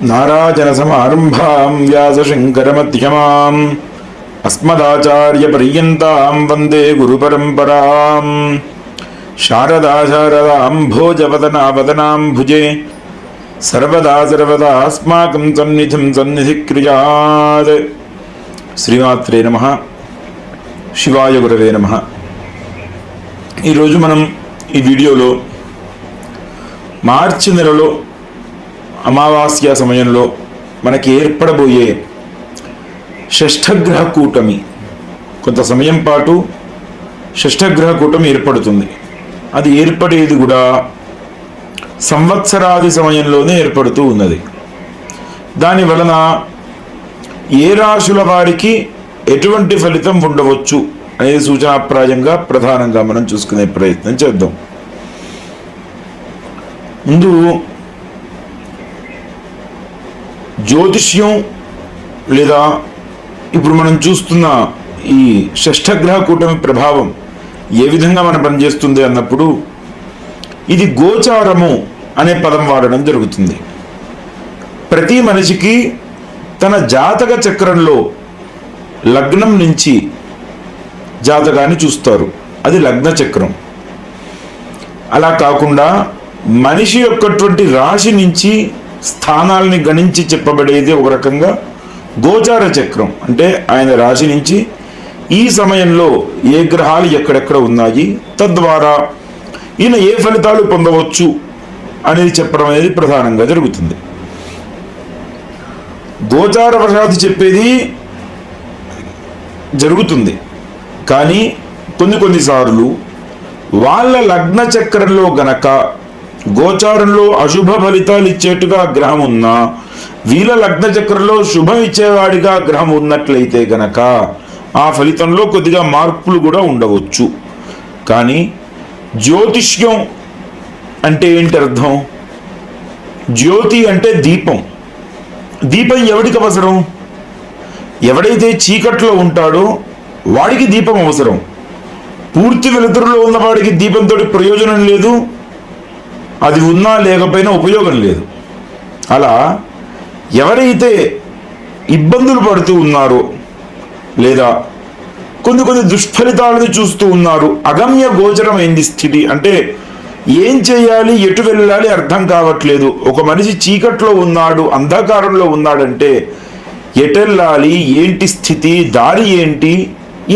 నారాయణసమారంభాం వ్యాసశంకరమధ్యమాం అస్మదాచార్యపర్యంతాం వందే గురుపరంపరాం. శారదా శారదాం భోజవదనావదనాం భుజే సర్వదా సర్వదా అస్మాకం సన్నిధిం సన్నిధిక్రియాత్. శ్రీమాత్రే నమః. శివాయ గురవే నమః. ఈరోజు మనం ఈ వీడియోలో మార్చి నెలలో అమావాస్య సమయంలో మనకి ఏర్పడబోయే షష్ఠగ్రహ కూటమి, కొంత సమయం పాటు షష్ఠగ్రహ కూటమి ఏర్పడుతుంది. అది ఏర్పడేది కూడా సంవత్సరాది సమయంలోనే ఏర్పడుతూ ఉన్నది. దాని వలన ఏ రాశుల వారికి ఎటువంటి ఫలితం ఉండవచ్చు అనేది సూచనాప్రాయంగా ప్రధానంగా మనం చూసుకునే ప్రయత్నం చేద్దాం. ముందు జ్యోతిష్యం లేదా ఇప్పుడు మనం చూస్తున్న ఈ షష్ఠగ్రహ కూటమి ప్రభావం ఏ విధంగా మనం పనిచేస్తుంది అన్నప్పుడు ఇది గోచారము అనే పదం వాడడం జరుగుతుంది. ప్రతి మనిషికి తన జాతక చక్రంలో లగ్నం నుంచి జాతకాన్ని చూస్తారు, అది లగ్న చక్రం. అలా కాకుండా మనిషి యొక్కటువంటి రాశి నుంచి స్థానాలని గణించి చెప్పబడేది ఒక రకంగా గోచార చక్రం. అంటే ఆయన రాశి నుంచి ఈ సమయంలో ఏ గ్రహాలు ఎక్కడెక్కడ ఉన్నాయి, తద్వారా ఈయన ఏ ఫలితాలు పొందవచ్చు అనేది చెప్పడం అనేది ప్రధానంగా జరుగుతుంది. గోచార వశాత్తు చెప్పేది జరుగుతుంది, కానీ కొన్నిసార్లు వాళ్ళ లగ్న చక్రంలో గనక గోచారంలో అశుభ ఫలితాలు ఇచ్చేట్టుగా గ్రహం ఉన్నా, వీళ్ళ లగ్న చక్రంలో శుభం ఇచ్చేవాడిగా గ్రహం ఉన్నట్లయితే గనక ఆ ఫలితంలో కొద్దిగా మార్పులు కూడా ఉండవచ్చు. కానీ జ్యోతిష్యం అంటే ఏంటి అర్థం? జ్యోతి అంటే దీపం. దీపం ఎవడికి అవసరం? ఎవడైతే చీకట్లో ఉంటాడో వాడికి దీపం అవసరం. పూర్తి వెలుతురులో ఉన్నవాడికి దీపంతో ప్రయోజనం లేదు, అది ఉన్నా లేకపోయినా ఉపయోగం లేదు. అలా ఎవరైతే ఇబ్బందులు పడుతూ ఉన్నారో లేదా కొన్ని దుష్ఫలితాలను చూస్తూ ఉన్నారు, అగమ్య గోచరమైంది స్థితి, అంటే ఏం చేయాలి, ఎటు వెళ్ళాలి అర్థం కావట్లేదు. ఒక మనిషి చీకట్లో ఉన్నాడు, అంధకారంలో ఉన్నాడంటే ఎటెళ్ళాలి, ఏంటి స్థితి, దారి ఏంటి,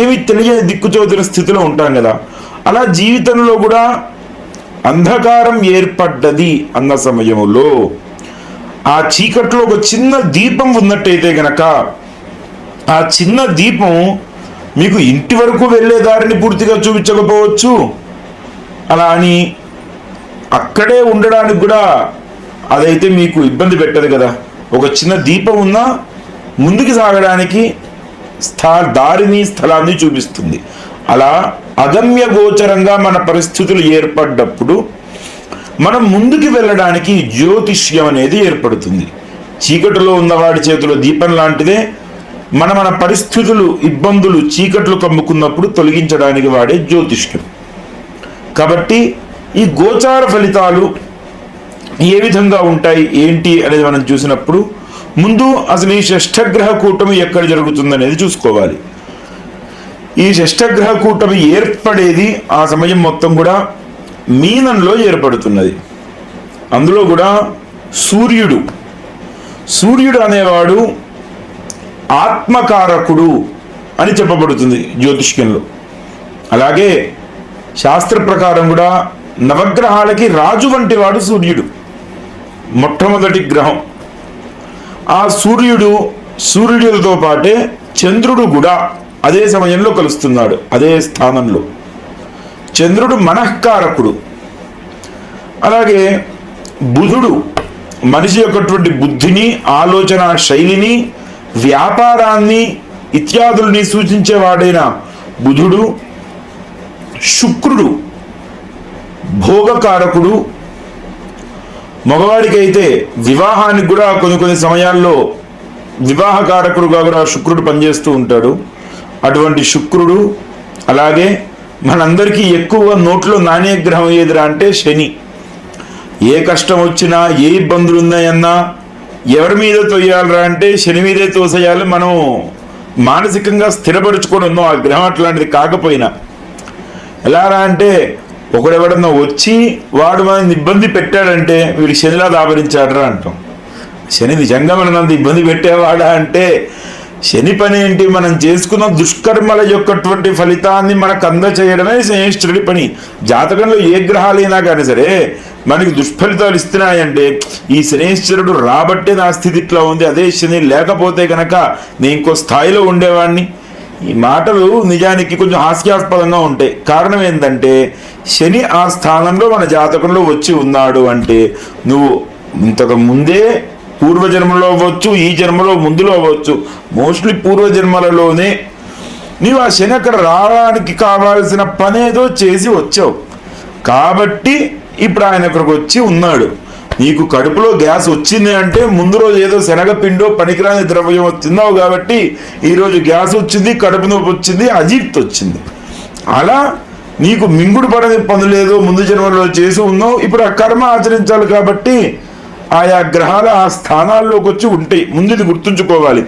ఏమి తెలియని దిక్కుచోతున్న స్థితిలో ఉంటాం కదా. అలా జీవితంలో కూడా అంధకారం ఏర్పడ్డది అన్న సమయంలో ఆ చీకట్లో ఒక చిన్న దీపం ఉన్నట్టయితే గనక ఆ చిన్న దీపం మీకు ఇంటి వరకు వెళ్ళే దారిని పూర్తిగా చూపించకపోవచ్చు, అలా అని అక్కడే ఉండడానికి కూడా అదైతే మీకు ఇబ్బంది పెట్టదు కదా. ఒక చిన్న దీపం ఉన్నా ముందుకు సాగడానికి దారిని స్థలాన్ని చూపిస్తుంది. అలా అగమ్య గోచరంగా మన పరిస్థితులు ఏర్పడ్డప్పుడు మనం ముందుకు వెళ్ళడానికి జ్యోతిష్యం అనేది ఏర్పడుతుంది. చీకటిలో ఉన్నవాడి చేతిలో దీపం లాంటిదే మన పరిస్థితులు, ఇబ్బందులు, చీకట్లు కమ్ముకున్నప్పుడు తొలగించడానికి వాడే జ్యోతిష్యం. కాబట్టి ఈ గోచార ఫలితాలు ఏ విధంగా ఉంటాయి ఏంటి అనేది మనం చూసినప్పుడు ముందు అసలు ఈ షష్ఠగ్రహ కూటమి ఎక్కడ జరుగుతుందనేది చూసుకోవాలి. ఈ షష్ఠగ్రహ కూటమి ఏర్పడేది ఆ సమయం మొత్తం కూడా మీనంలో ఏర్పడుతున్నది. అందులో కూడా సూర్యుడు అనేవాడు ఆత్మకారకుడు అని చెప్పబడుతుంది జ్యోతిష్యంలో. అలాగే శాస్త్ర ప్రకారం కూడా నవగ్రహాలకి రాజు వంటి వాడు సూర్యుడు, మొట్టమొదటి గ్రహం. ఆ సూర్యుడితో పాటే చంద్రుడు కూడా అదే సమయంలో కలుస్తున్నాడు, అదే స్థానంలో. చంద్రుడు మనఃకారకుడు. అలాగే బుధుడు మనిషి యొక్కటువంటి బుద్ధిని, ఆలోచన శైలిని, వ్యాపారాన్ని ఇత్యాదుల్ని సూచించేవాడైన బుధుడు. శుక్రుడు భోగకారకుడు. మగవాడికైతే వివాహానికి కూడా కొన్ని సమయాల్లో వివాహకారకుడుగా కూడా శుక్రుడు పనిచేస్తూ ఉంటాడు. అటువంటి శుక్రుడు. అలాగే మనందరికీ ఎక్కువగా నోట్లో నానే గ్రహం ఏదిరా అంటే శని. ఏ కష్టం వచ్చినా, ఏ ఇబ్బందులు ఉన్నాయన్నా ఎవరి మీద తొయ్యాలరా అంటే శని మీదే తోసేయాలి. మనం మానసికంగా స్థిరపరుచుకొని ఉన్నాం. ఆ గ్రహం అట్లాంటిది కాకపోయినా ఎలారా అంటే ఒకడెవడన్నా వచ్చి వాడు మనల్ని ఇబ్బంది పెట్టాడంటే వీడు శనిలా దాపరించాడరా అంటాం. శని నిజంగా మనం అంత ఇబ్బంది పెట్టేవాడా అంటే శని పని ఏంటి? మనం చేసుకున్న దుష్కర్మల యొక్కటువంటి ఫలితాన్ని మనకు అందచేయడమే శనేశ్వరుడి పని. జాతకంలో ఏ గ్రహాలైనా కానీ సరే మనకి దుష్ఫలితాలు ఇస్తున్నాయంటే ఈ శనేశ్వరుడు రాబట్టే నా స్థితి ఇట్లా ఉంది, అదే శని లేకపోతే కనుక నేను ఇంకో స్థాయిలో ఉండేవాడిని. ఈ మాటలు నిజానికి కొంచెం హాస్యాస్పదంగా ఉంటాయి. కారణం ఏంటంటే శని ఆ స్థానంలో మన జాతకంలో వచ్చి ఉన్నాడు అంటే నువ్వు ఇంతకు ముందే పూర్వజన్మలో అవ్వచ్చు, ఈ జన్మలో ముందులో అవ్వచ్చు, మోస్ట్లీ పూర్వజన్మలలోనే నీవు ఆ శని అక్కడ రావడానికి కావాల్సిన పనేదో చేసి వచ్చావు కాబట్టి ఇప్పుడు ఆయన అక్కడికి వచ్చి ఉన్నాడు. నీకు కడుపులో గ్యాస్ వచ్చింది అంటే ముందు రోజు ఏదో శనగపిండో పనికిరాని ద్రవ్యం తిన్నావు కాబట్టి ఈరోజు గ్యాస్ వచ్చింది, కడుపు నొప్పి వచ్చింది, అజీర్తి వచ్చింది. అలా నీకు మింగుడు పడని పనులేదో ముందు జన్మలో చేసి ఉన్నావు. ఇప్పుడు ఆ కర్మ ఆచరించాలి కాబట్టి ఆయా గ్రహాలు ఆ స్థానాల్లోకి వచ్చి ఉంటాయి. ముందు ఇది గుర్తుంచుకోవాలి.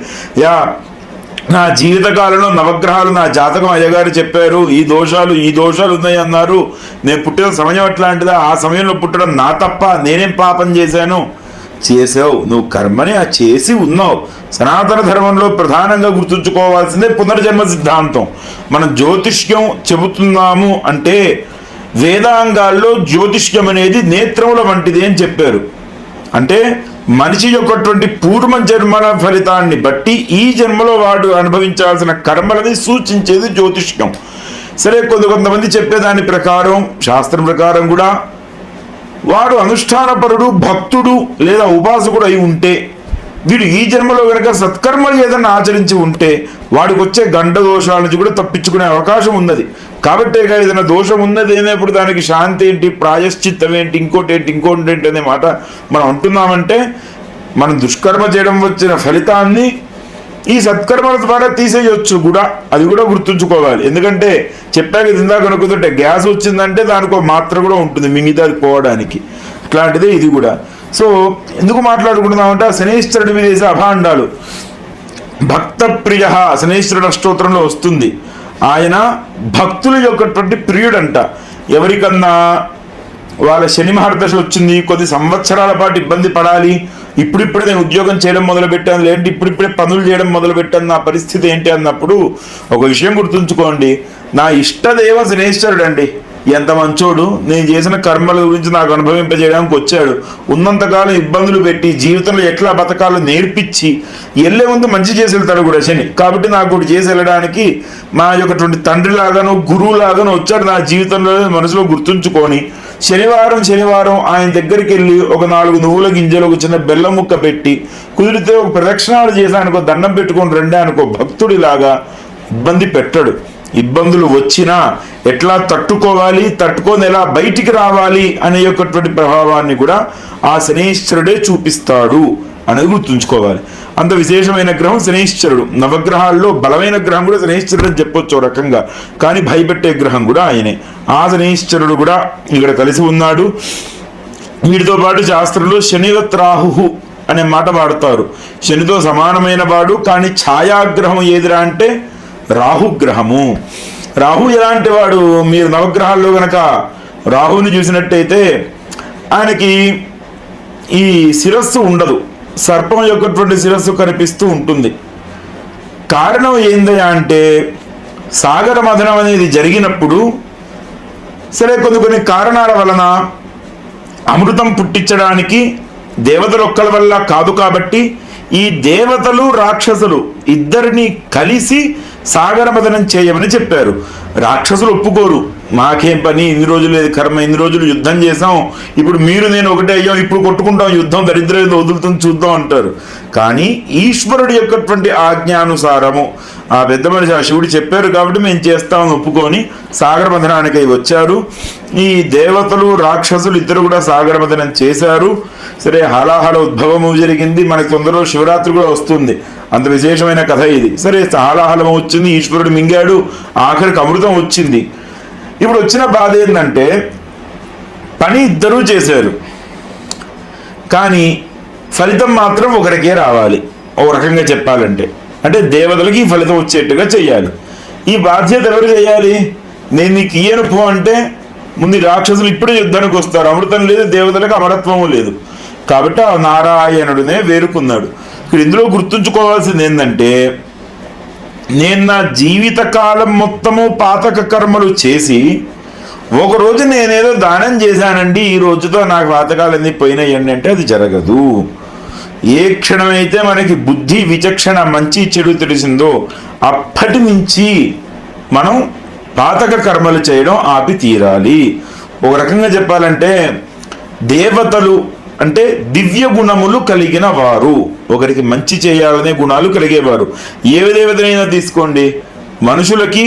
నా జీవితకాలంలో నవగ్రహాలు నా జాతకం అయ్యగారు చెప్పారు, ఈ దోషాలు ఉన్నాయి అన్నారు. నేను పుట్టిన సమయం అట్లాంటిదా? ఆ సమయంలో పుట్టడం నా తప్ప? నేనేం పాపం చేశాను? చేసావు, నువ్వు కర్మని ఆ చేసి ఉన్నావు. సనాతన ధర్మంలో ప్రధానంగా గుర్తుంచుకోవాల్సిందే పునర్జన్మ సిద్ధాంతం. మనం జ్యోతిష్యం చెబుతున్నాము అంటే వేదాంగాల్లో జ్యోతిష్యం అనేది నేత్రముల వంటిది అని చెప్పారు. అంటే మనిషి యొక్కటువంటి పూర్వ జన్మల ఫలితాన్ని బట్టి ఈ జన్మలో వాడు అనుభవించాల్సిన కర్మలని సూచించేది జ్యోతిష్యం. సరే, కొంతమంది చెప్పేదాని ప్రకారం, శాస్త్రం ప్రకారం కూడా వాడు అనుష్ఠానపరుడు, భక్తుడు లేదా ఉపాసకుడు అయి ఉంటే, వీడు ఈ జన్మలో కనుక సత్కర్మలు ఏదన్నా ఆచరించి ఉంటే వాడికి వచ్చే గండ దోషాల నుంచి కూడా తప్పించుకునే అవకాశం ఉన్నది. కాబట్టే ఏదైనా దోషం ఉన్నది అయినప్పుడు దానికి శాంతి ఏంటి, ప్రాయశ్చిత్తం ఏంటి, ఇంకోటి ఏంటి అనే మాట మనం అంటున్నామంటే మనం దుష్కర్మ చేయడం వచ్చిన ఫలితాన్ని ఈ సత్కర్మల ద్వారా తీసేయొచ్చు కూడా. అది కూడా గుర్తుంచుకోవాలి. ఎందుకంటే చెప్పాక ఇందాక అనుకుంటుంటే గ్యాస్ వచ్చిందంటే దానికో మాత్ర కూడా ఉంటుంది మిగతా అది పోవడానికి. ఇట్లాంటిదే ఇది కూడా. సో ఎందుకు మాట్లాడుకుంటున్నామంటే ఆ శనేశ్వరుడి మీద వేసే అభాండాలు. భక్త ప్రియ శనేశ్వరుడు అష్టోత్తరంలో వస్తుంది. ఆయన భక్తుల యొక్కటువంటి ప్రియుడంట. ఎవరికన్నా వాళ్ళ శని మహర్దశ వచ్చింది, కొద్ది సంవత్సరాల పాటు ఇబ్బంది పడాలి, ఇప్పుడిప్పుడే నేను ఉద్యోగం చేయడం మొదలుపెట్టాను, లేదంటే ఇప్పుడిప్పుడే పనులు చేయడం మొదలుపెట్టాను, నా పరిస్థితి ఏంటి అన్నప్పుడు ఒక విషయం గుర్తుంచుకోండి. నా ఇష్టదేవ శనేశ్వరుడు అండి. ఎంత మంచోడు, నేను చేసిన కర్మల గురించి నాకు అనుభవింపజేయడానికి వచ్చాడు. ఉన్నంతకాలం ఇబ్బందులు పెట్టి జీవితంలో ఎట్లా బతకాలో నేర్పించి వెళ్ళే ముందు మంచి చేసి వెళ్తాడు కూడా శని. కాబట్టి నాకు కూడా చేసి వెళ్ళడానికి మా యొక్కటువంటి తండ్రి లాగాను గురువు లాగాను వచ్చాడు నా జీవితంలో మనసులో గుర్తుంచుకొని శనివారం ఆయన దగ్గరికి వెళ్ళి ఒక 4 నువ్వుల గింజలు, ఒక చిన్న బెల్లం ముక్క పెట్టి, కుదిరితే ఒక ప్రదక్షిణాలు చేశానుకో, దండం పెట్టుకొని రండి అనుకో, భక్తుడిలాగా ఇబ్బంది పెట్టడు. ఇబ్బందులు వచ్చినా ఎట్లా తట్టుకోవాలి, తట్టుకొని ఎలా బయటికి రావాలి అనే యొక్కటువంటి ప్రభావాన్ని కూడా ఆ శనేశ్వరుడే చూపిస్తాడు అనేది గుర్తుంచుకోవాలి. అంత విశేషమైన గ్రహం శనేశ్వరుడు. నవగ్రహాల్లో బలమైన గ్రహం కూడా శనేశ్వరుడు అని చెప్పొచ్చు రకంగా, కానీ భయపెట్టే గ్రహం కూడా ఆయనే. ఆ శనేశ్వరుడు కూడా ఇక్కడ కలిసి ఉన్నాడు. వీటితో పాటు శాస్త్రంలో శనివత్ రాహు అనే మాట వాడతారు. శనితో సమానమైన వాడు, కానీ ఛాయాగ్రహం ఏదిరా అంటే రాహుగ్రహము. రాహు ఎలాంటి వాడు? మీరు నవగ్రహాల్లో గనక రాహుని చూసినట్టయితే ఆయనకి ఈ శిరస్సు ఉండదు, సర్పం యొక్కటువంటి శిరస్సు కనిపిస్తూ ఉంటుంది. కారణం ఏందయ్యా అంటే సాగర మథనం అనేది జరిగినప్పుడు సరే కొన్ని కారణాల వలన అమృతం పుట్టించడానికి దేవతలు ఒక్కల వల్ల కాదు. కాబట్టి ఈ దేవతలు రాక్షసులు ఇద్దరిని కలిసి సాగర మథనం చేయమని చెప్పారు. రాక్షసులు ఒప్పుకోరు. మాకేం పని, ఇన్ని రోజులు కర్మ, ఇన్ని రోజులు యుద్ధం చేసాం, ఇప్పుడు మీరు నేను ఒకటే అయ్యాం, ఇప్పుడు కొట్టుకుంటాం, యుద్ధం దరిద్రం వదులుతుంది చూద్దాం అంటారు. కానీ ఈశ్వరుడి యొక్కటువంటి ఆజ్ఞానుసారము ఆ పెద్ద మనిషి ఆ శివుడు చెప్పారు కాబట్టి మేము చేస్తామని ఒప్పుకొని సాగర మథనానికి వచ్చారు. ఈ దేవతలు రాక్షసులు ఇద్దరు కూడా సాగర మథనం చేశారు. సరే, హాలాహల ఉద్భవము జరిగింది. మనకి తొందరలో శివరాత్రి కూడా వస్తుంది. అంత విశేషమైన కథ ఇది. సరే, హాలాహలం వచ్చింది, ఈశ్వరుడు మింగాడు, ఆఖరికి అమృతం వచ్చింది. ఇప్పుడు వచ్చిన బాధ ఏంటంటే పని ఇద్దరూ చేశారు, కానీ ఫలితం మాత్రం ఒకరికే రావాలి. ఒక రకంగా చెప్పాలంటే అంటే దేవతలకి ఈ ఫలితం వచ్చేట్టుగా చెయ్యాలి. ఈ బాధ్యత ఎవరు చేయాలి? నేను నీకు ఇయ్యను పో అంటే ముందు రాక్షసులు ఇప్పుడే యుద్ధానికి వస్తారు. అమృతం లేదు, దేవతలకు అమరత్వము లేదు. కాబట్టి ఆ నారాయణుడినే వేరుకున్నాడు. ఇక్కడ ఇందులో గుర్తుంచుకోవాల్సింది ఏంటంటే, నేను నా జీవిత కాలం మొత్తము పాతక కర్మలు చేసి ఒకరోజు నేనేదో దానం చేశానండి, ఈ రోజుతో నాకు పాతకాలన్నీ పోయినాయండి అంటే అది జరగదు. ఏ క్షణమైతే మనకి బుద్ధి విచక్షణ మంచి చెడు తెలిసిందో అప్పటి నుంచి మనం పాతక కర్మలు చేయడం ఆపి తీరాలి. ఒక రకంగా చెప్పాలంటే దేవతలు అంటే దివ్య గుణములు కలిగిన వారు, ఒకరికి మంచి చేయాలనే గుణాలు కలిగేవారు. ఏ దేవతనైనా తీసుకోండి, మనుషులకి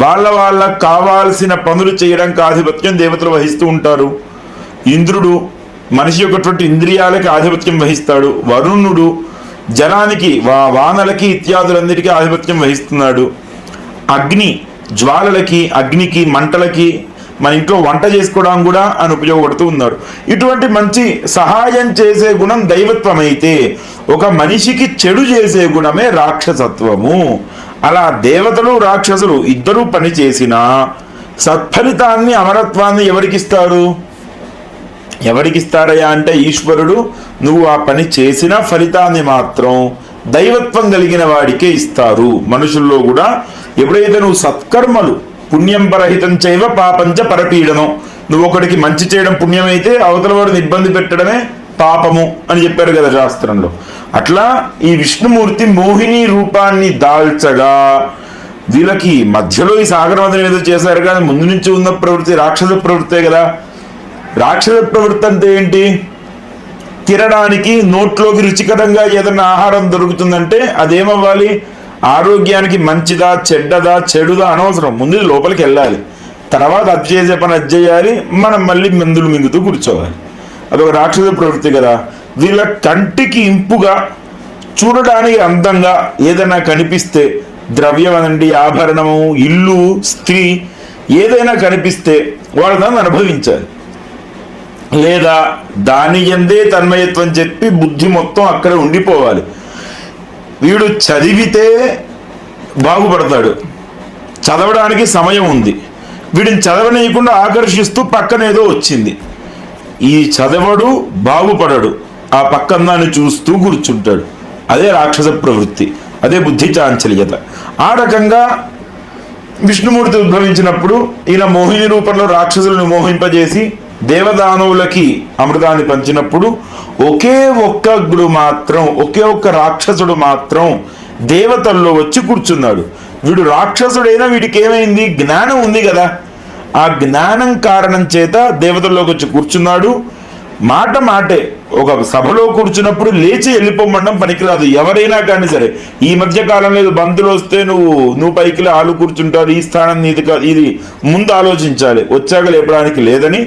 వాళ్ళకు కావాల్సిన పనులు చేయడానికి ఆధిపత్యం దేవతలు వహిస్తూ ఉంటారు. ఇంద్రుడు మనిషి యొక్కటువంటి ఇంద్రియాలకి ఆధిపత్యం వహిస్తాడు. వరుణుడు జలానికి వానలకి ఇత్యాదులందరికీ ఆధిపత్యం వహిస్తున్నాడు. అగ్ని జ్వాలలకి, అగ్నికి, మంటలకి, మన ఇంట్లో వంట చేసుకోవడం కూడా అని ఉపయోగపడుతూ ఉన్నాడు. ఇటువంటి మంచి సహాయం చేసే గుణం దైవత్వం అయితే, ఒక మనిషికి చెడు చేసే గుణమే రాక్షసత్వము. అలా దేవతలు రాక్షసులు ఇద్దరూ పని చేసినా సత్ఫలితాన్ని అమరత్వాన్ని ఎవరికిస్తారు? ఎవరికిస్తారయ్యా అంటే ఈశ్వరుడు. నువ్వు ఆ పని చేసిన ఫలితాన్ని మాత్రం దైవత్వం కలిగిన వాడికే ఇస్తారు. మనుషుల్లో కూడా ఎప్పుడైతే నువ్వు సత్కర్మలు పుణ్యం పరహితం చైవ పాపంచ పరపీడనం, నువ్వు ఒకడికి మంచి చేయడం పుణ్యమైతే అవతల వాడిని ఇబ్బంది పెట్టడమే పాపము అని చెప్పారు కదా శాస్త్రంలో. అట్లా ఈ విష్ణుమూర్తి మోహిని రూపాన్ని దాల్చగా వీళ్ళకి మధ్యలో ఈ సాగరమదం ఏదో చేశారు కానీ ముందు నుంచి ఉన్న ప్రవృత్తి రాక్షస ప్రవృత్తే కదా. రాక్షస ప్రవృత్తి అంటే ఏంటి? తినడానికి నోట్లోకి రుచికరంగా ఏదైనా ఆహారం దొరుకుతుందంటే అదేమవ్వాలి? ఆరోగ్యానికి మంచిదా చెడ్డదా చెడుదా అనవసరం, ముందు లోపలికి వెళ్ళాలి, తర్వాత అది చేసే పని అది చేయాలి, మనం మళ్ళీ మందులు మింగుతూ కూర్చోవాలి. అదొక రాక్షస ప్రవృత్తి కదా. వీళ్ళ కంటికి ఇంపుగా చూడడానికి అందంగా ఏదైనా కనిపిస్తే, ద్రవ్యం అనండి, ఆభరణము, ఇల్లు, స్త్రీ ఏదైనా కనిపిస్తే వాళ్ళు దాన్ని అనుభవించాలి. లేదా దాని ఎందే తన్మయత్వం చెప్పి బుద్ధి మొత్తం అక్కడ ఉండిపోవాలి. వీడు చదివితే బాగుపడతాడు, చదవడానికి సమయం ఉంది, వీడిని చదవనీయకుండా ఆకర్షిస్తూ పక్కనేదో వచ్చింది, ఈ చదవడు బాగుపడడు, ఆ పక్కన దాన్ని చూస్తూ కూర్చుంటాడు. అదే రాక్షస ప్రవృత్తి, అదే బుద్ధి చాంచల్యత. ఆ రకంగా విష్ణుమూర్తి ఉద్భవించినప్పుడు ఈయన మోహిని రూపంలో రాక్షసులను మోహింపజేసి దేవదానవులకి అమృతాన్ని పంచినప్పుడు ఒకే ఒక్క రాక్షసుడు మాత్రం దేవతల్లో వచ్చి కూర్చున్నాడు. వీడు రాక్షసుడైనా వీడికి ఏమైంది? జ్ఞానం ఉంది కదా. ఆ జ్ఞానం కారణం చేత దేవతల్లోకి వచ్చి కూర్చున్నాడు. మాటే ఒక సభలో కూర్చున్నప్పుడు లేచి వెళ్ళిపోమడం పనికిరాదు. ఎవరైనా కానీ సరే, ఈ మధ్య కాలంలో బంధువులు వస్తే నువ్వు పైకి ఆలు కూర్చుంటారు, ఈ స్థానం నీది కాదు, ఇది ముందు ఆలోచించాలి, వచ్చాక లేపడానికి లేదని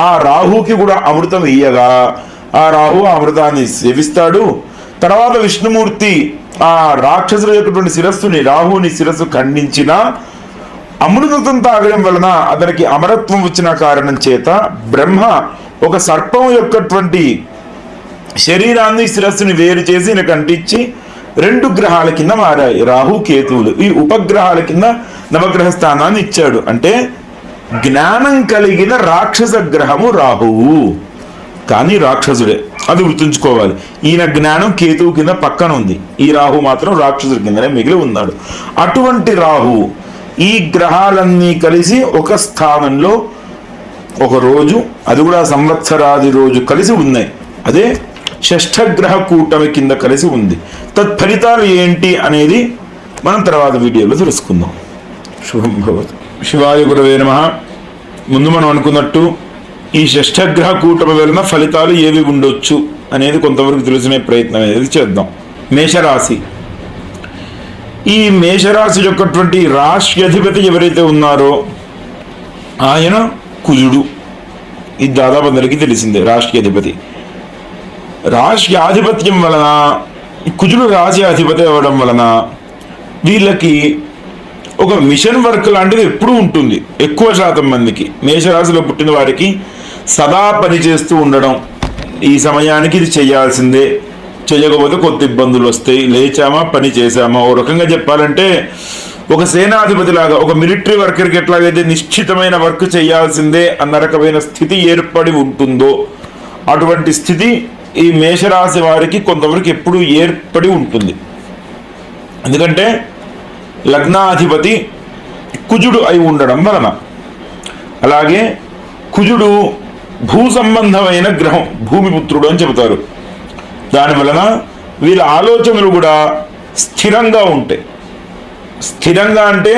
ఆ రాహుకి కూడా అమృతం ఇయ్యగా ఆ రాహు అమృతాన్ని సేవిస్తాడు. తర్వాత విష్ణుమూర్తి ఆ రాక్షసుల యొక్క శిరస్సుని, రాహుని శిరస్సు ఖండించిన అమృతం తాగడం వలన అతనికి అమరత్వం వచ్చిన కారణం చేత బ్రహ్మ ఒక సర్పం యొక్కటువంటి శరీరాన్ని శిరస్సుని వేరు చేసి ఈయనకు అంటించి 2 గ్రహాల కింద మారాయి రాహు కేతువులు. ఈ ఉపగ్రహాల కింద నవగ్రహ స్థానాన్ని ఇచ్చాడు. అంటే జ్ఞానం కలిగిన రాక్షస గ్రహము రాహువు, కానీ రాక్షసుడే, అది గుర్తుంచుకోవాలి. ఈయన జ్ఞానం కేతువు కింద పక్కన ఉంది, ఈ రాహు మాత్రం రాక్షసుడి కిందనే మిగిలి ఉన్నాడు. అటువంటి రాహు ఈ గ్రహాలన్నీ కలిసి ఒక స్థానంలో ఒక రోజు, అది కూడా సంవత్సరాది రోజు కలిసి ఉన్నాయి. అదే షష్ఠగ్రహ కూటమి కింద కలిసి ఉంది. తత్ఫలితాలు ఏంటి అనేది మనం తర్వాత వీడియోలో తెలుసుకుందాం. శుభం భవతు. శివాయ గురవే నమః. ముందు మనం అనుకున్నట్టు ఈ షష్ఠగ్రహ కూటమి వలన ఫలితాలు ఏవి ఉండొచ్చు అనేది కొంతవరకు తెలుసుకునే ప్రయత్నం అనేది చేద్దాం. మేషరాశి. ఈ మేషరాశి యొక్కటువంటి రాశి అధిపతి ఎవరైతే ఉన్నారో ఆయన కుజుడు. ఇది దాదాపు అందరికీ తెలిసిందే. రాశి అధిపతి, రాశి ఆధిపత్యం వలన, కుజుడు రాశి అధిపతి అవ్వడం వలన వీళ్ళకి ఒక మిషన్ వర్క్ లాంటిది ఎప్పుడూ ఉంటుంది. ఎక్కువ శాతం మందికి మేషరాశిలో పుట్టిన వారికి సదా పనిచేస్తూ ఉండడం, ఈ సమయానికి ఇది చేయాల్సిందే, చేయకపోతే కొత్త ఇబ్బందులు వస్తాయి, లేచామా పని చేశామా. ఓ రకంగా చెప్పాలంటే ఒక సేనాధిపతి లాగా, ఒక మిలిటరీ వర్కర్కి ఎట్లాగైతే నిశ్చితమైన వర్క్ చేయాల్సిందే అన్న రకమైన స్థితి ఏర్పడి ఉంటుందో అటువంటి స్థితి ఈ మేషరాశి వారికి కొంతవరకు ఎప్పుడు ఏర్పడి ఉంటుంది. ఎందుకంటే లగ్నాధిపతి కుజుడు అయి ఉండడం వలన. అలాగే కుజుడు భూ సంబంధమైన గ్రహం, భూమిపుత్రుడు అని చెబుతారు. దాని వలన వీళ్ళ ఆలోచనలు కూడా స్థిరంగా ఉంటాయి. స్థిరంగా అంటే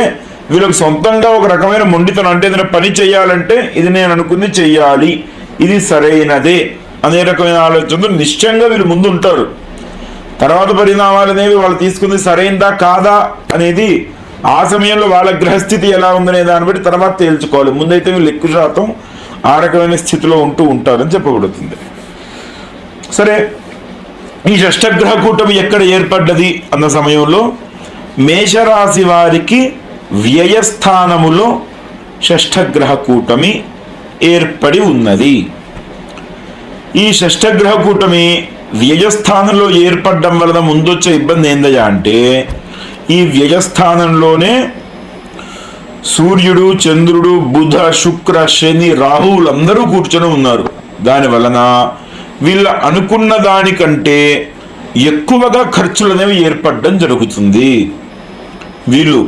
వీళ్ళకి సొంతంగా ఒక రకమైన మొండితనం, అంటే ఏదైనా పని చేయాలంటే ఇది నేను అనుకుంది చెయ్యాలి, ఇది సరైనదే అనే రకమైన ఆలోచనతో నిశ్చయంగా వీళ్ళు ముందు ఉంటారు. తర్వాత పరిణామాలు అనేవి వాళ్ళు తీసుకుంది సరైనదా కాదా అనేది ఆ సమయంలో వాళ్ళ గ్రహస్థితి ఎలా ఉందనే దాన్ని బట్టి తర్వాత తేల్చుకోవాలి. ముందైతే వీళ్ళు ఎక్కువ శాతం ఆ రకమైన స్థితిలో ఉంటూ ఉంటారని చెప్పబడుతుంది. సరే, ఈ షష్టగ్రహ కూటమి ఎక్కడ ఏర్పడ్డది అన్న సమయంలో మేషరాశి వారికి వ్యయస్థానములో షష్టగ్రహ కూటమి ఏర్పడి ఉన్నది. ఈ షష్టగ్రహ కూటమి వ్యయస్థానంలో ఏర్పడడం వలన ముందొచ్చే ఇబ్బంది ఏందయ్యా అంటే, ఈ వ్యయస్థానంలోనే సూర్యుడు, చంద్రుడు, బుధ, శుక్ర, శని, రాహువులందరూ కూర్చొని ఉన్నారు. దాని వలన వీళ్ళ అనుకున్న దానికంటే ఎక్కువగా ఖర్చులు అనేవి ఏర్పడడం జరుగుతుంది. వీళ్ళు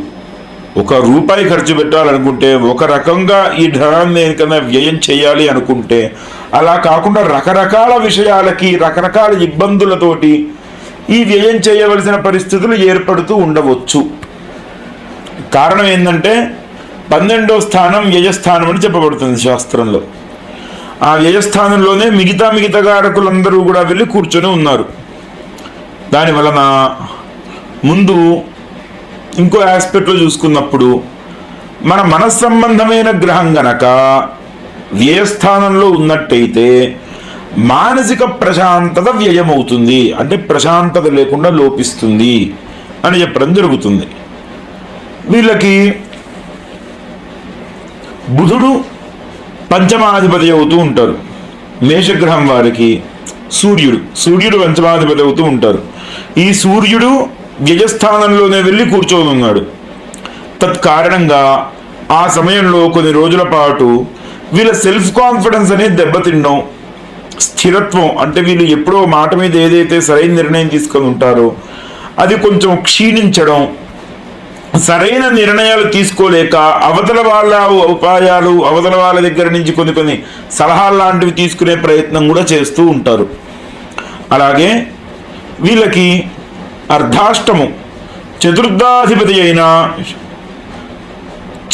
₹1 ఖర్చు పెట్టాలనుకుంటే ఒక రకంగా ఈ ధనాన్ని ఏదైనా వ్యయం చేయాలి అనుకుంటే అలా కాకుండా రకరకాల విషయాలకి రకరకాల ఇబ్బందులతోటి ఈ వ్యయం చేయవలసిన పరిస్థితులు ఏర్పడుతూ ఉండవచ్చు. కారణం ఏంటంటే 12వ స్థానం వ్యయస్థానం అని చెప్పబడుతుంది శాస్త్రంలో. ఆ వ్యయస్థానంలోనే మిగతా కారకులందరూ కూడా వెళ్ళి కూర్చొని ఉన్నారు. దాని వలన ముందు ఇంకో ఆస్పెక్ట్లో చూసుకున్నప్పుడు మన మనస్సంబంధమైన గ్రహం గనక వ్యయస్థానంలో ఉన్నట్టయితే మానసిక ప్రశాంతత వ్యయమవుతుంది, అంటే ప్రశాంతత లేకుండా లోపిస్తుంది అని చెప్పడం జరుగుతుంది. వీళ్ళకి బుధుడు పంచమాధిపతి అవుతూ ఉంటారు. మేషగ్రహం వారికి సూర్యుడు పంచమాధిపతి అవుతూ ఉంటారు. ఈ సూర్యుడు వ్యయస్థానంలోనే వెళ్ళి కూర్చొని ఉన్నాడు. తత్కారణంగా ఆ సమయంలో కొన్ని రోజుల పాటు వీళ్ళ సెల్ఫ్ కాన్ఫిడెన్స్ అనేది దెబ్బతిండడం, స్థిరత్వం అంటే వీళ్ళు ఎప్పుడో మాట మీద ఏదైతే సరైన నిర్ణయం తీసుకొని ఉంటారో అది కొంచెం క్షీణించడం, సరైన నిర్ణయాలు తీసుకోలేక అవతల వాళ్ళ ఉపాయాలు, అవతల వాళ్ళ దగ్గర నుంచి కొన్ని సలహాలు లాంటివి తీసుకునే ప్రయత్నం కూడా చేస్తూ ఉంటారు. అలాగే వీళ్ళకి అర్ధాష్టము చతుర్థాధిపతి అయిన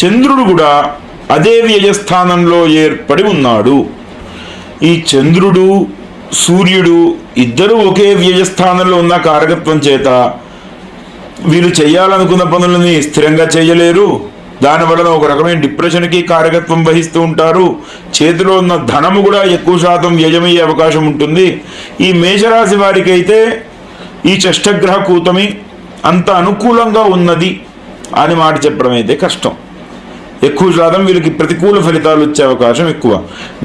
చంద్రుడు కూడా అదే వ్యయస్థానంలో ఏర్పడి ఉన్నాడు. ఈ చంద్రుడు, సూర్యుడు ఇద్దరు ఒకే వ్యయస్థానంలో ఉన్న కారకత్వం చేత వీళ్ళు చేయాలనుకున్న పనులని స్థిరంగా చేయలేరు. దానివల్ల ఒక రకమైన డిప్రెషన్కి కారకత్వం వహిస్తూ ఉంటారు. చేతిలో ఉన్న ధనము కూడా ఎక్కువ శాతం వ్యయమయ్యే అవకాశం ఉంటుంది. ఈ మేషరాశి వారికి అయితే ఈ షష్టగ్రహ కూటమి అంత అనుకూలంగా ఉన్నది అని మాట చెప్పడం అయితే కష్టం. ఎక్కువ శాతం వీళ్ళకి ప్రతికూల ఫలితాలు వచ్చే అవకాశం ఎక్కువ.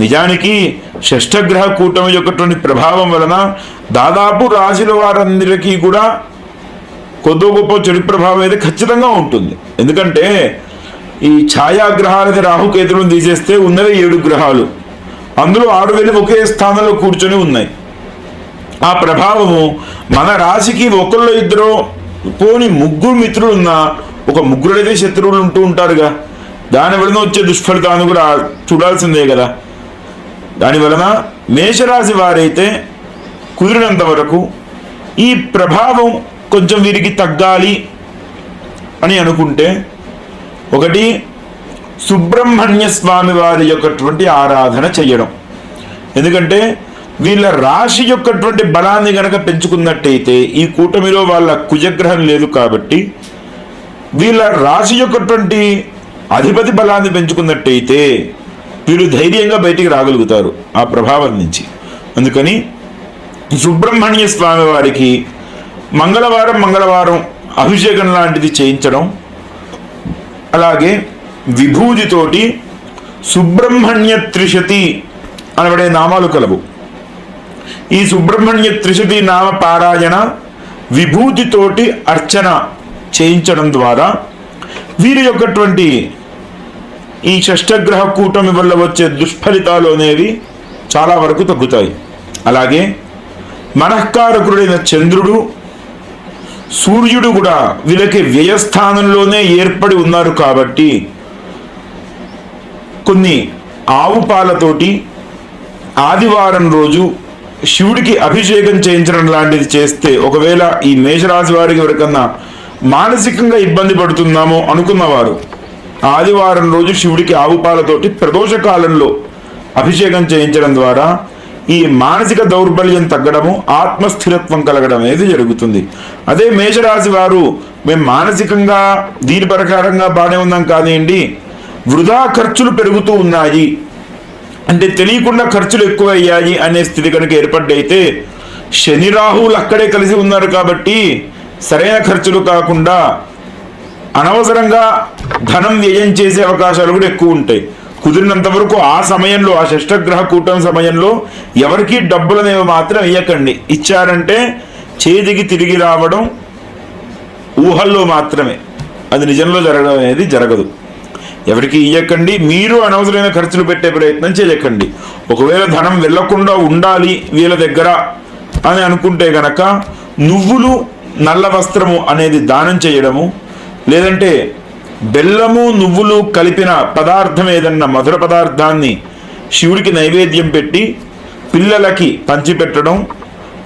నిజానికి షష్టగ్రహ కూటమి యొక్కటువంటి ప్రభావం వలన దాదాపు రాశుల వారందరికీ కూడా కొద్ది గొప్ప చెడు ప్రభావం అయితే ఖచ్చితంగా ఉంటుంది. ఎందుకంటే ఈ ఛాయాగ్రహాలకి రాహుకేతులను తీసేస్తే ఉన్నవే 7 గ్రహాలు, అందులో 6 వెళ్ళి ఒకే స్థానంలో కూర్చొని ఉన్నాయి. ఆ ప్రభావము మన రాశికి ఒకళ్ళు ఇద్దరు పోని 3 మిత్రులు ఉన్నా ఒక 3 అయితే శత్రువులు ఉంటూ ఉంటారుగా. దాని వలన వచ్చే దుష్ఫలితాన్ని కూడా చూడాల్సిందే కదా. దాని వలన మేషరాశి వారైతే కుదిరినంత వరకు ఈ ప్రభావం కొంచెం వీరికి తగ్గాలి అని అనుకుంటే ఒకటి సుబ్రహ్మణ్య స్వామి వారి యొక్కటువంటి ఆరాధన చెయ్యడం. ఎందుకంటే వీళ్ళ రాశి యొక్కటువంటి బలాన్ని గనక పెంచుకున్నట్టయితే ఈ కూటమిలో వాళ్ళ కుజగ్రహం లేదు కాబట్టి వీళ్ళ రాశి యొక్కటువంటి అధిపతి బలాన్ని పెంచుకున్నట్టయితే వీళ్ళు ధైర్యంగా బయటికి రాగలుగుతారు ఆ ప్రభావం నుంచి. అందుకని సుబ్రహ్మణ్య స్వామి వారికి మంగళవారం అభిషేకం లాంటిది చేయించడం, అలాగే విభూతితోటి సుబ్రహ్మణ్య త్రిశతి అనబడే నామాలు కలవు. ఈ సుబ్రహ్మణ్య త్రిశతి నామ పారాయణ విభూతితోటి అర్చన చేయించడం ద్వారా వీరి యొక్కటువంటి ఈ షష్టగ్రహ కూటమి వల్ల వచ్చే దుష్ఫలితాలు అనేవి చాలా వరకు తగ్గుతాయి. అలాగే మనఃకారకుడైన చంద్రుడు, సూర్యుడు కూడా వీళ్ళకి వ్యయస్థానంలోనే ఏర్పడి ఉన్నారు కాబట్టి కొన్ని ఆవు పాలతోటి ఆదివారం రోజు శివుడికి అభిషేకం చేయించడం లాంటిది చేస్తే, ఒకవేళ ఈ మేషరాశి వారికి ఎవరికన్నా మానసికంగా ఇబ్బంది పడుతున్నామో అనుకున్నవారు ఆదివారం రోజు శివుడికి ఆవు పాలతోటి ప్రదోష కాలంలో అభిషేకం చేయించడం ద్వారా ఈ మానసిక దౌర్బల్యం తగ్గడము, ఆత్మస్థిరత్వం కలగడం అనేది జరుగుతుంది. అదే మేషరాశి వారు మేము మానసికంగా దీని ప్రకారంగా బాగానే ఉన్నాం కానివ్వండి, వృధా ఖర్చులు పెరుగుతూ ఉన్నాయి అంటే తెలియకుండా ఖర్చులు ఎక్కువ అయ్యాయి అనే స్థితి కనుక ఏర్పడ్డైతే, శని రాహువులు అక్కడే కలిసి ఉన్నారు కాబట్టి సరైన ఖర్చులు కాకుండా అనవసరంగా ధనం వ్యయం చేసే అవకాశాలు కూడా ఎక్కువ ఉంటాయి. కుదిరినంత వరకు ఆ సమయంలో, ఆ షష్టగ్రహ కూటమి సమయంలో ఎవరికి డబ్బులు అనేవి మాత్రం ఇవ్వకండి. ఇచ్చారంటే చేతికి తిరిగి రావడం ఊహల్లో మాత్రమే, అది నిజంలో జరగడం అనేది జరగదు. ఎవరికి ఇవ్వకండి. మీరు అనవసరమైన ఖర్చులు పెట్టే ప్రయత్నం చేయకండి. ఒకవేళ ధనం వెళ్లకుండా ఉండాలి వీళ్ళ దగ్గర అని అనుకుంటే గనక నువ్వులు, నల్ల వస్త్రము అనేది దానం చేయడము, లేదంటే బెల్లము నువ్వులు కలిపిన పదార్థం ఏదన్నా మధుర పదార్థాన్ని శివుడికి నైవేద్యం పెట్టి పిల్లలకి పంచిపెట్టడం,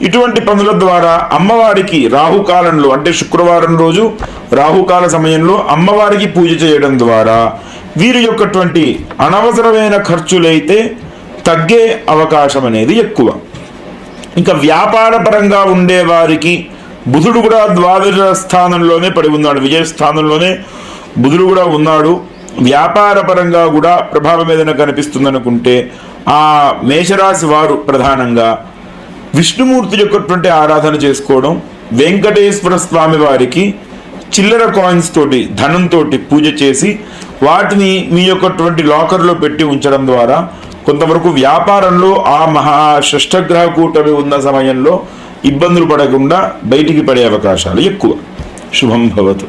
ఇటువంటి పనుల ద్వారా అమ్మవారికి రాహుకాలంలో అంటే శుక్రవారం రోజు రాహుకాల సమయంలో అమ్మవారికి పూజ చేయడం ద్వారా వీరి యొక్కటువంటి అనవసరమైన ఖర్చులైతే తగ్గే అవకాశం అనేది ఎక్కువ. ఇంకా వ్యాపార పరంగా ఉండే వారికి బుధుడు కూడా ద్వాదశ స్థానంలోనే పడి ఉన్నాడు, విజయ స్థానంలోనే బుధుడు కూడా ఉన్నాడు. వ్యాపార పరంగా కూడా ప్రభావం ఏదైనా కనిపిస్తుంది అనుకుంటే ఆ మేషరాశి వారు ప్రధానంగా విష్ణుమూర్తి యొక్కటువంటి ఆరాధన చేసుకోవడం, వెంకటేశ్వర స్వామి వారికి చిల్లర కాయిన్స్ తోటి, ధనంతో పూజ చేసి వాటిని మీ యొక్కటువంటి లాకర్లో పెట్టి ఉంచడం ద్వారా కొంతవరకు వ్యాపారంలో ఆ మహా షష్టగ్రహ కూటమి ఉన్న సమయంలో ఇబ్బందులు పడకుండా బయటికి పడే అవకాశాలు ఎక్కువ. శుభం భవతు.